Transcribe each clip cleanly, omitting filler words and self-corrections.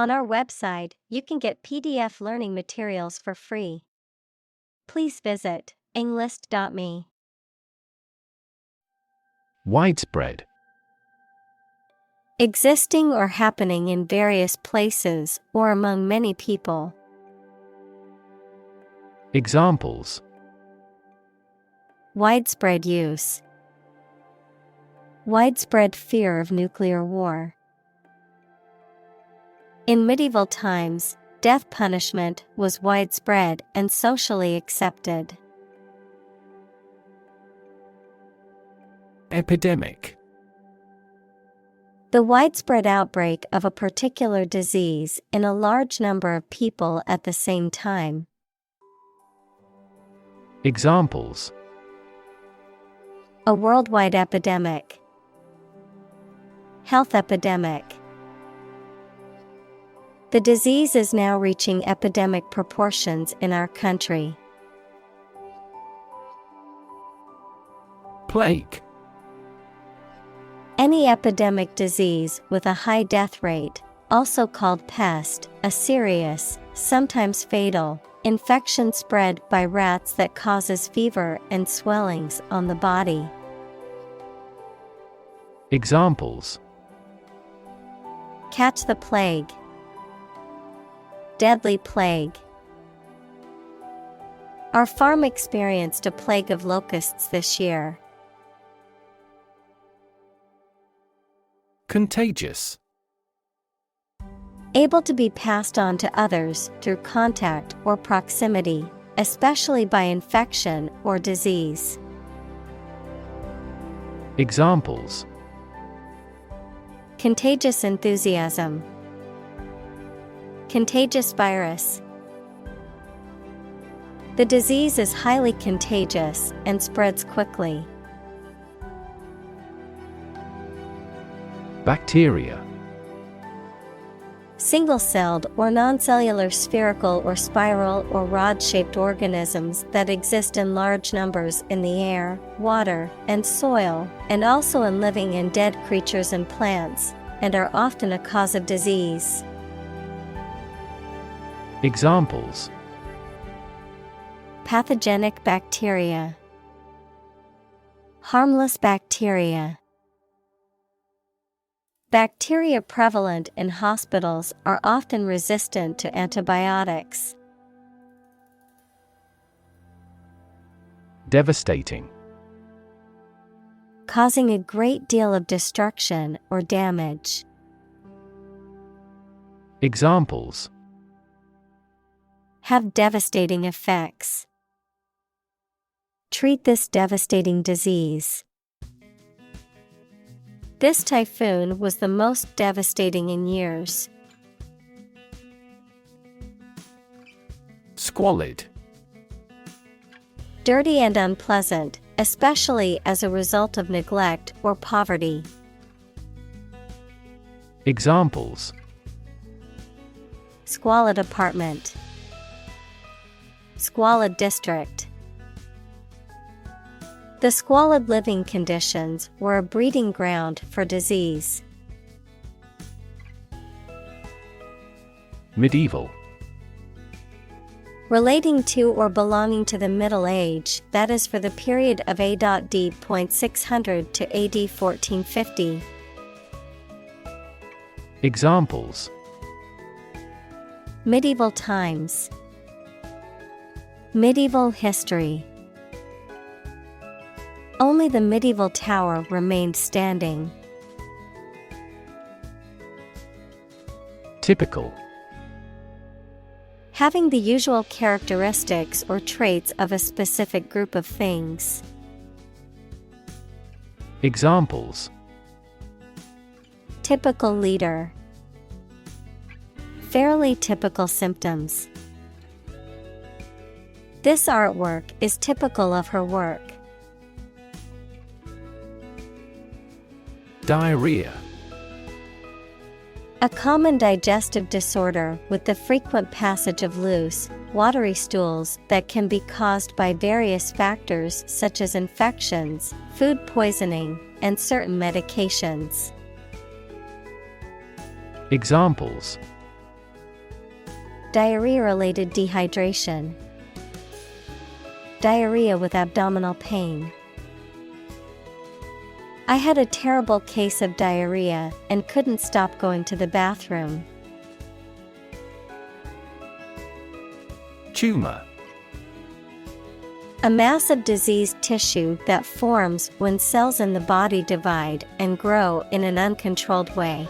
On our website, you can get PDF learning materials for free. Please visit englist.me. Widespread. Existing or happening in various places or among many people. Examples: Widespread use. Widespread fear of nuclear war. In medieval times, death punishment was widespread and socially accepted. Epidemic. The widespread outbreak of a particular disease in a large number of people at the same time. Examples: A worldwide epidemic. Health epidemic. The disease is now reaching epidemic proportions in our country. Plague. Any epidemic disease with a high death rate, also called pest, a serious, sometimes fatal, infection spread by rats that causes fever and swellings on the body. Examples: Catch the plague. Deadly plague. Our farm experienced a plague of locusts this year. Contagious. Able to be passed on to others through contact or proximity, especially by infection or disease. Examples: Contagious enthusiasm. Contagious virus. The disease is highly contagious and spreads quickly. Bacteria. Single-celled or non-cellular spherical or spiral or rod-shaped organisms that exist in large numbers in the air, water, and soil, and also in living and dead creatures and plants, and are often a cause of disease. Examples: Pathogenic bacteria. Harmless bacteria. Bacteria prevalent in hospitals are often resistant to antibiotics. Devastating. Causing a great deal of destruction or damage. Examples: Have devastating effects. Treat this devastating disease. This typhoon was the most devastating in years. Squalid. Dirty and unpleasant, especially as a result of neglect or poverty. Examples: Squalid apartment. Squalid district. The squalid living conditions were a breeding ground for disease. Medieval. Relating to or belonging to the Middle Age, that is for the period of A.D. 600 to AD 1450. Examples: Medieval times. Medieval history. Only the medieval tower remained standing. Typical. Having the usual characteristics or traits of a specific group of things. Examples: Typical leader. Fairly typical symptoms. This artwork is typical of her work. Diarrhea. A common digestive disorder with the frequent passage of loose, watery stools that can be caused by various factors such as infections, food poisoning, and certain medications. Examples: Diarrhea-related dehydration. Diarrhea with abdominal pain. I had a terrible case of diarrhea and couldn't stop going to the bathroom. Tumor. A mass of diseased tissue that forms when cells in the body divide and grow in an uncontrolled way.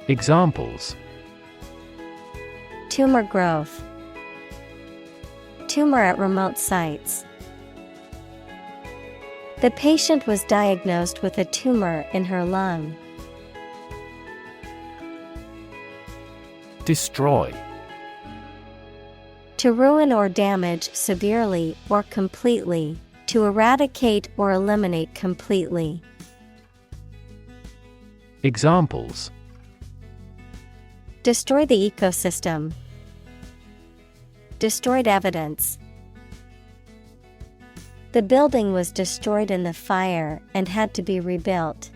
Examples: Tumor growth. Tumor at remote sites. The patient was diagnosed with a tumor in her lung. Destroy. To ruin or damage severely or completely, to eradicate or eliminate completely. Examples: Destroy the ecosystem. Destroyed evidence. The building was destroyed in the fire and had to be rebuilt.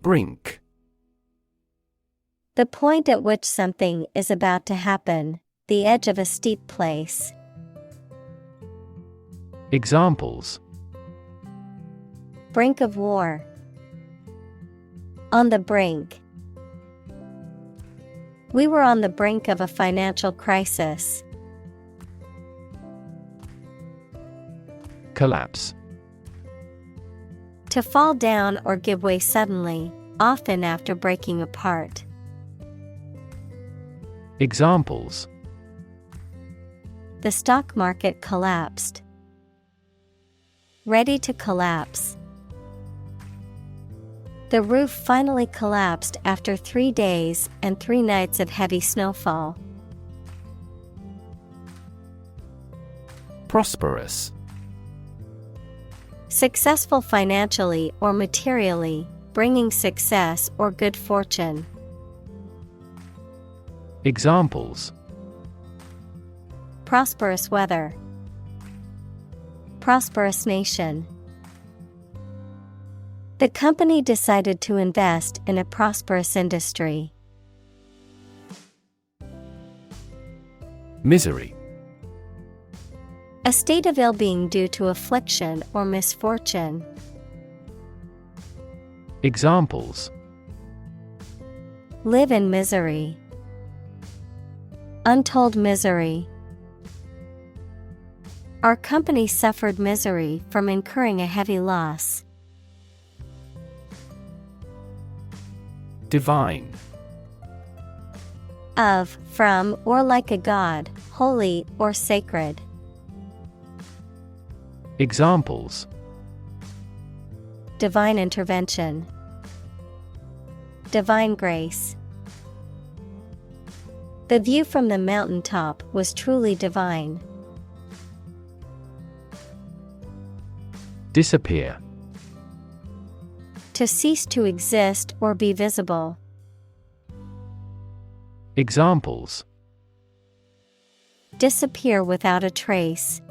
Brink. The point at which something is about to happen, the edge of a steep place. Examples: Brink of war. On the brink. We were on the brink of a financial crisis. Collapse. To fall down or give way suddenly, often after breaking apart. Examples: The stock market collapsed. Ready to collapse. The roof finally collapsed after 3 days and 3 nights of heavy snowfall. Prosperous. Successful financially or materially, bringing success or good fortune. Examples: Prosperous weather. Prosperous nation. The company decided to invest in a prosperous industry. Misery. A state of ill-being due to affliction or misfortune. Examples: Live in misery. Untold misery. Our company suffered misery from incurring a heavy loss. Divine. Of, from, or like a god, holy or sacred. Examples: Divine intervention. Divine grace. The view from the mountaintop was truly divine. Disappear. To cease to exist or be visible. Examples: Disappear without a trace.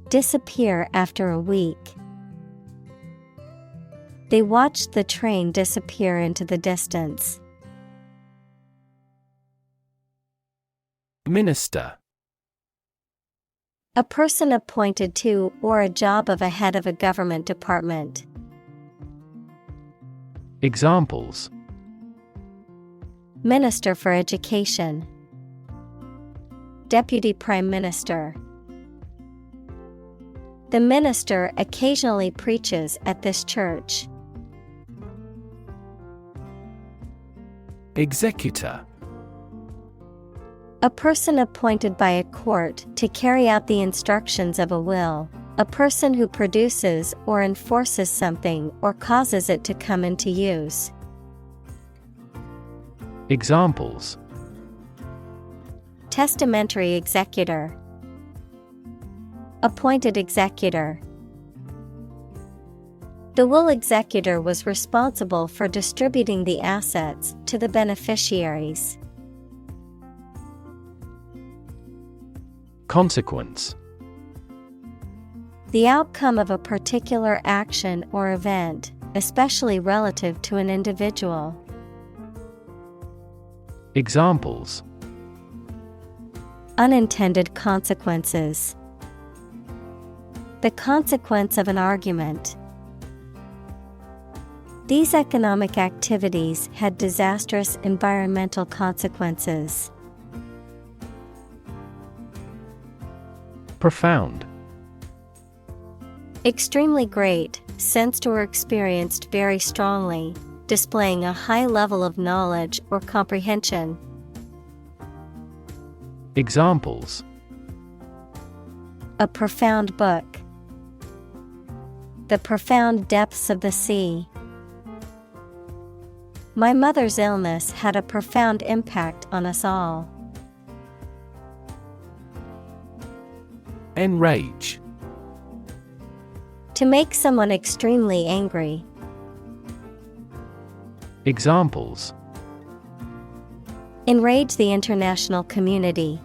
Disappear after a week. They watched the train disappear into the distance. Minister. A person appointed to or a job of a head of a government department. Examples: Minister for Education. Deputy Prime Minister. The minister occasionally preaches at this church. Executor. A person appointed by a court to carry out the instructions of a will, a person who produces or enforces something or causes it to come into use. Examples: Testamentary executor. Appointed executor. The will executor was responsible for distributing the assets to the beneficiaries. Consequence. The outcome of a particular action or event, especially relative to an individual. Examples: Unintended consequences. The consequence of an argument. These economic activities had disastrous environmental consequences. Profound. Extremely great, sensed or experienced very strongly, displaying a high level of knowledge or comprehension. Examples: A profound book. The profound depths of the sea. My mother's illness had a profound impact on us all. Enrage. To make someone extremely angry. Examples: Enrage the international community.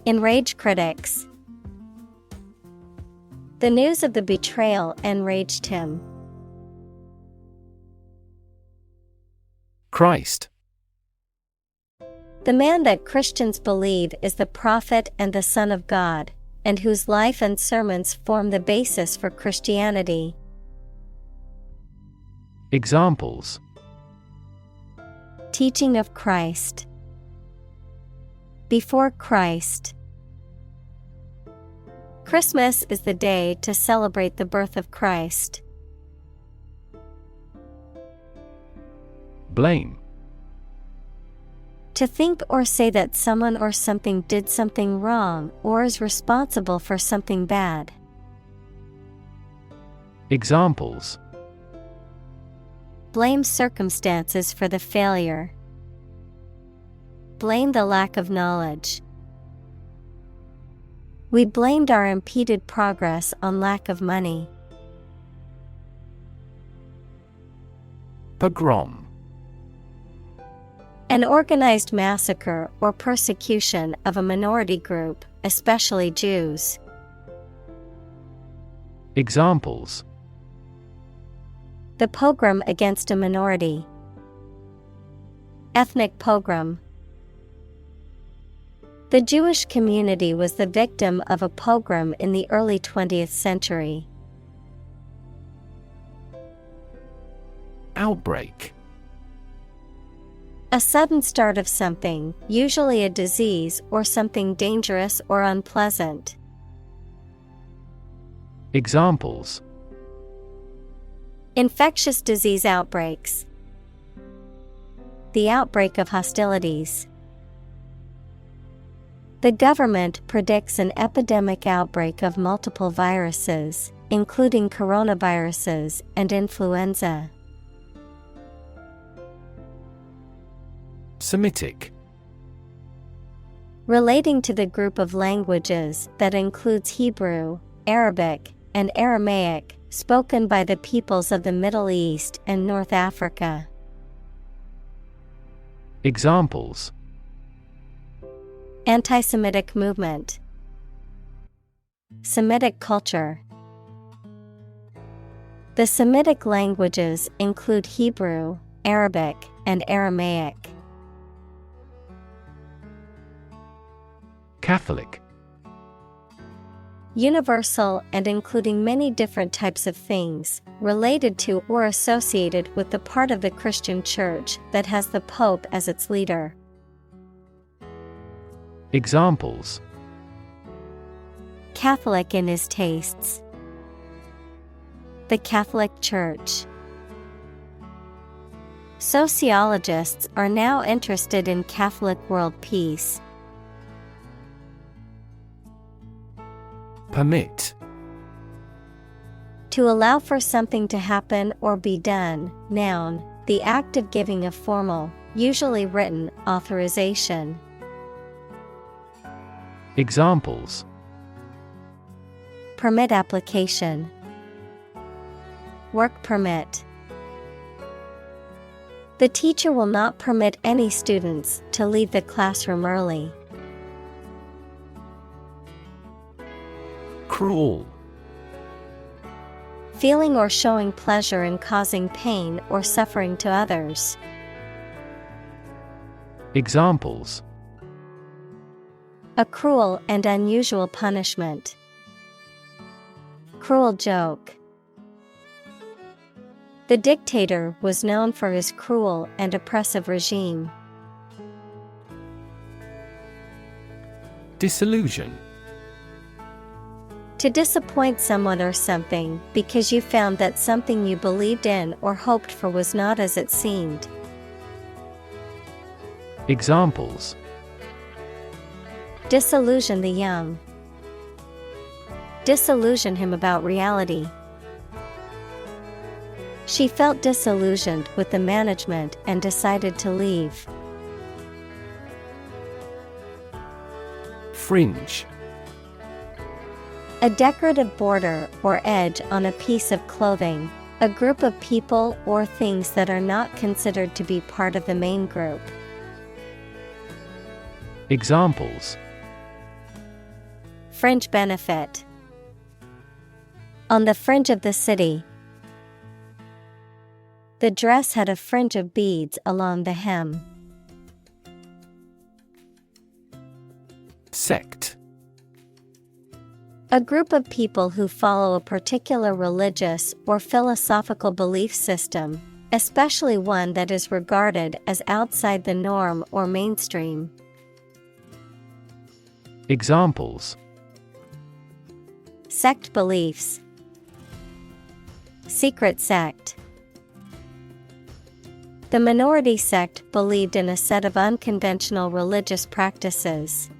Enrage critics. The news of the betrayal enraged him. Christ. The man that Christians believe is the prophet and the Son of God, and whose life and sermons form the basis for Christianity. Examples: Teaching of Christ. Before Christ. Christmas is the day to celebrate the birth of Christ. Blame. To think or say that someone or something did something wrong or is responsible for something bad. Examples: Blame circumstances for the failure. Blame the lack of knowledge. We blamed our impeded progress on lack of money. Pogrom. An organized massacre or persecution of a minority group, especially Jews. Examples: The pogrom against a minority. Ethnic pogrom. The Jewish community was the victim of a pogrom in the early 20th century. Outbreak. A sudden start of something, usually a disease or something dangerous or unpleasant. Examples: Infectious disease outbreaks. The outbreak of hostilities. The government predicts an epidemic outbreak of multiple viruses, including coronaviruses and influenza. Semitic. Relating to the group of languages that includes Hebrew, Arabic, and Aramaic, spoken by the peoples of the Middle East and North Africa. Examples: Anti-Semitic movement. Semitic culture. The Semitic languages include Hebrew, Arabic, and Aramaic. Catholic. Universal and including many different types of things, related to or associated with the part of the Christian Church that has the Pope as its leader. Examples: Catholic in his tastes. The Catholic Church. Sociologists are now interested in Catholic world peace. Permit. To allow for something to happen or be done, noun, the act of giving a formal, usually written, authorization. Examples: Permit application. Work permit. The teacher will not permit any students to leave the classroom early. Cruel. feeling or showing pleasure in causing pain or suffering to others. Examples: A cruel and unusual punishment. Cruel joke. The dictator was known for his cruel and oppressive regime. Disillusion. To disappoint someone or something because you found that something you believed in or hoped for was not as it seemed. Examples: Disillusion the young. Disillusion him about reality. She felt disillusioned with the management and decided to leave. Fringe. A decorative border or edge on a piece of clothing, a group of people or things that are not considered to be part of the main group. Examples: Fringe benefit. On the fringe of the city. The dress had a fringe of beads along the hem. Sect. A group of people who follow a particular religious or philosophical belief system, especially one that is regarded as outside the norm or mainstream. Examples: Sect beliefs. Secret sect. The minority sect believed in a set of unconventional religious practices.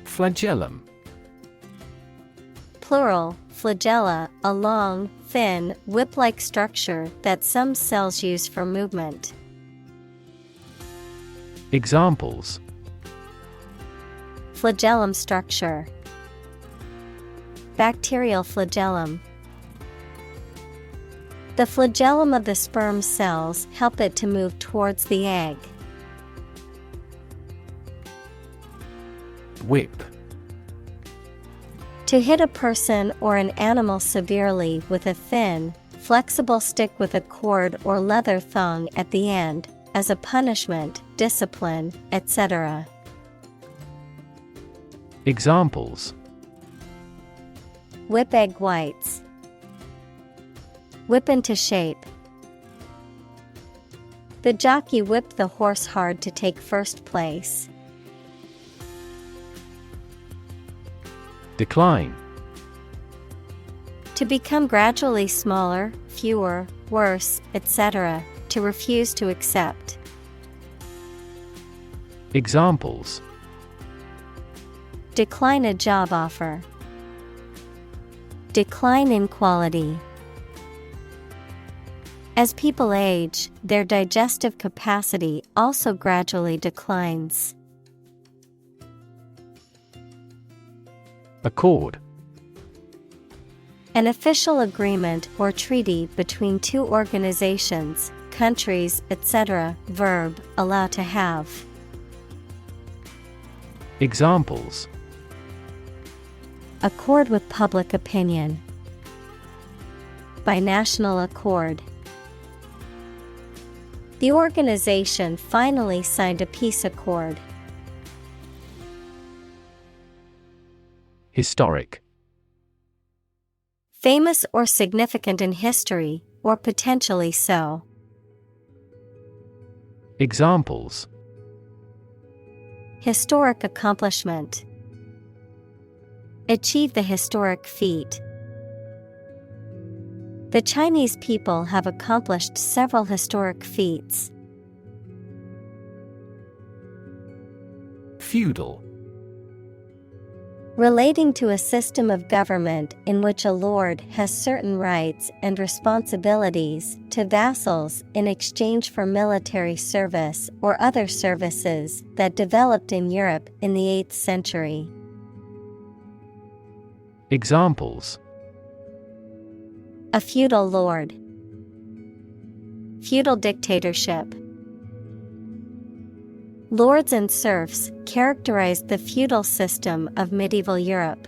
Flagellum. Plural, flagella, a long, thin, whip-like structure that some cells use for movement. Examples: Flagellum structure. Bacterial flagellum. The flagellum of the sperm cells help it to move towards the egg. Whip. To hit a person or an animal severely with a thin, flexible stick with a cord or leather thong at the end, as a punishment, discipline, etc. Examples: Whip egg whites. Whip into shape. The jockey whipped the horse hard to take first place. Decline. To become gradually smaller, fewer, worse, etc., to refuse to accept. Examples: Decline a job offer. Decline in quality. As people age, their digestive capacity also gradually declines. Accord. An official agreement or treaty between two organizations, countries, etc. Verb, allow to have. Examples: Accord with public opinion. By national accord. The organization finally signed a peace accord. Historic. Famous or significant in history, or potentially so. Examples: Historic accomplishment. Achieve the historic feat. The Chinese people have accomplished several historic feats. Feudal. Relating to a system of government in which a lord has certain rights and responsibilities to vassals in exchange for military service or other services that developed in Europe in the 8th century. Examples: A feudal lord. Feudal dictatorship. Lords and serfs characterized the feudal system of medieval Europe.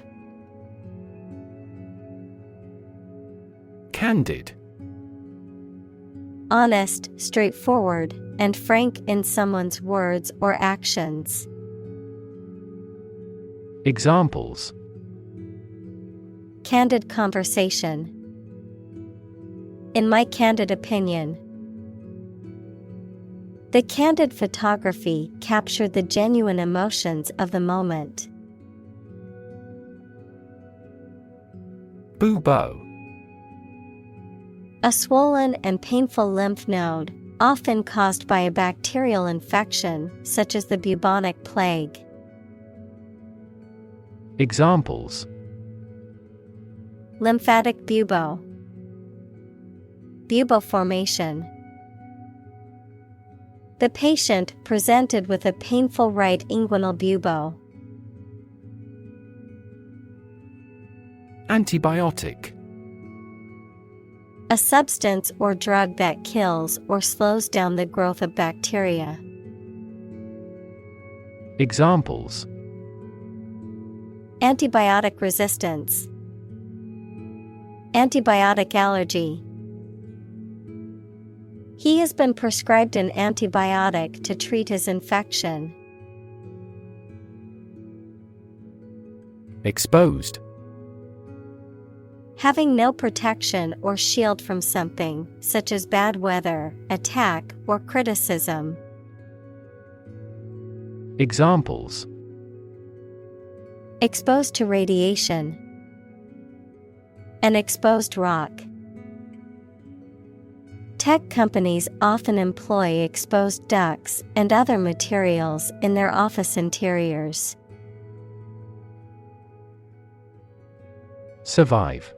Candid. Honest, straightforward, and frank in someone's words or actions. Examples: Candid conversation. In my candid opinion. The candid photography captured the genuine emotions of the moment. Bubo. A swollen and painful lymph node, often caused by a bacterial infection, such as the bubonic plague. Examples: Lymphatic bubo. Bubo formation. The patient presented with a painful right inguinal bubo. Antibiotic. A substance or drug that kills or slows down the growth of bacteria. Examples: Antibiotic resistance. Antibiotic allergy. He has been prescribed an antibiotic to treat his infection. Exposed. Having no protection or shield from something, such as bad weather, attack, or criticism. Examples: Exposed to radiation. An exposed rock. Tech companies often employ exposed ducts and other materials in their office interiors. Survive.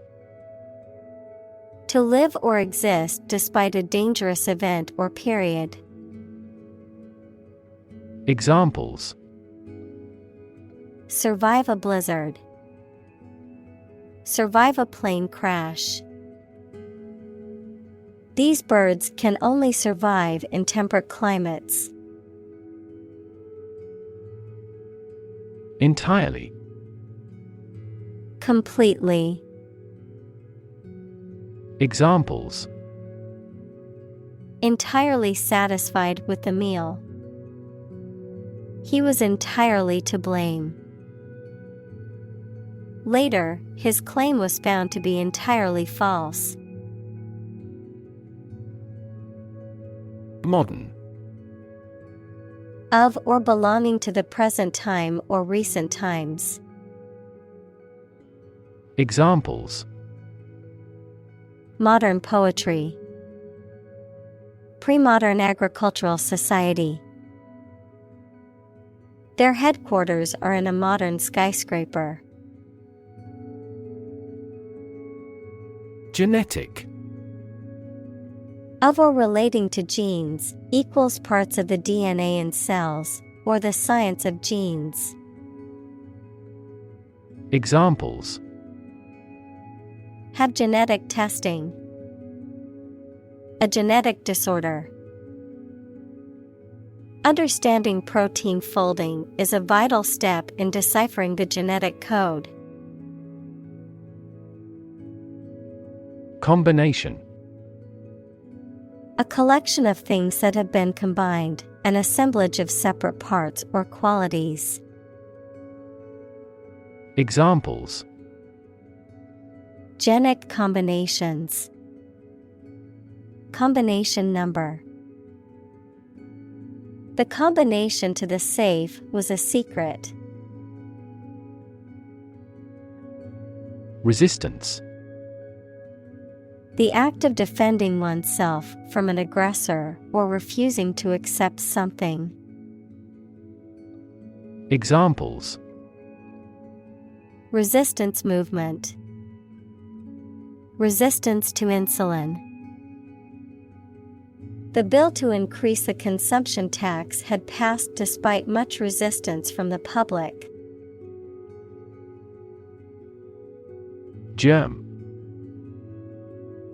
To live or exist despite a dangerous event or period. Examples: Survive a blizzard. Survive a plane crash. These birds can only survive in temperate climates. Entirely. Completely. Examples: Entirely satisfied with the meal. He was entirely to blame. Later, his claim was found to be entirely false. Modern. Of or belonging to the present time or recent times. Examples: Modern poetry. Pre-modern agricultural society. Their headquarters are in a modern skyscraper. Genetic. Of or relating to genes, equals parts of the DNA in cells, or the science of genes. Examples: Have genetic testing. A genetic disorder. Understanding protein folding is a vital step in deciphering the genetic code. Combination. A collection of things that have been combined, an assemblage of separate parts or qualities. Examples: Genic combinations. Combination number. The combination to the safe was a secret. Resistance. The act of defending oneself from an aggressor or refusing to accept something. Examples: Resistance movement. Resistance to insulin. The bill to increase the consumption tax had passed despite much resistance from the public. Germ.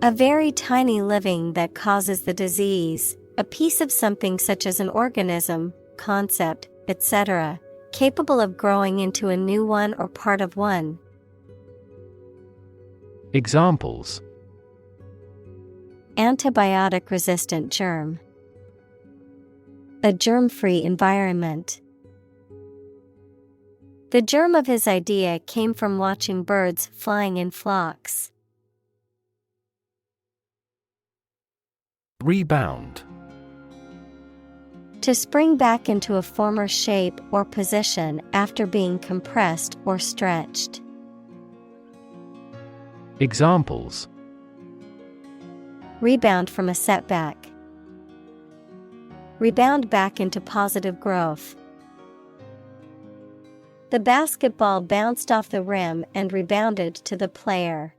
A very tiny living that causes the disease, a piece of something such as an organism, concept, etc., capable of growing into a new one or part of one. Examples: antibiotic-resistant germ. A germ-free environment. The germ of his idea came from watching birds flying in flocks. Rebound. To spring back into a former shape or position after being compressed or stretched. Examples: Rebound from a setback. Rebound back into positive growth. The basketball bounced off the rim and rebounded to the player.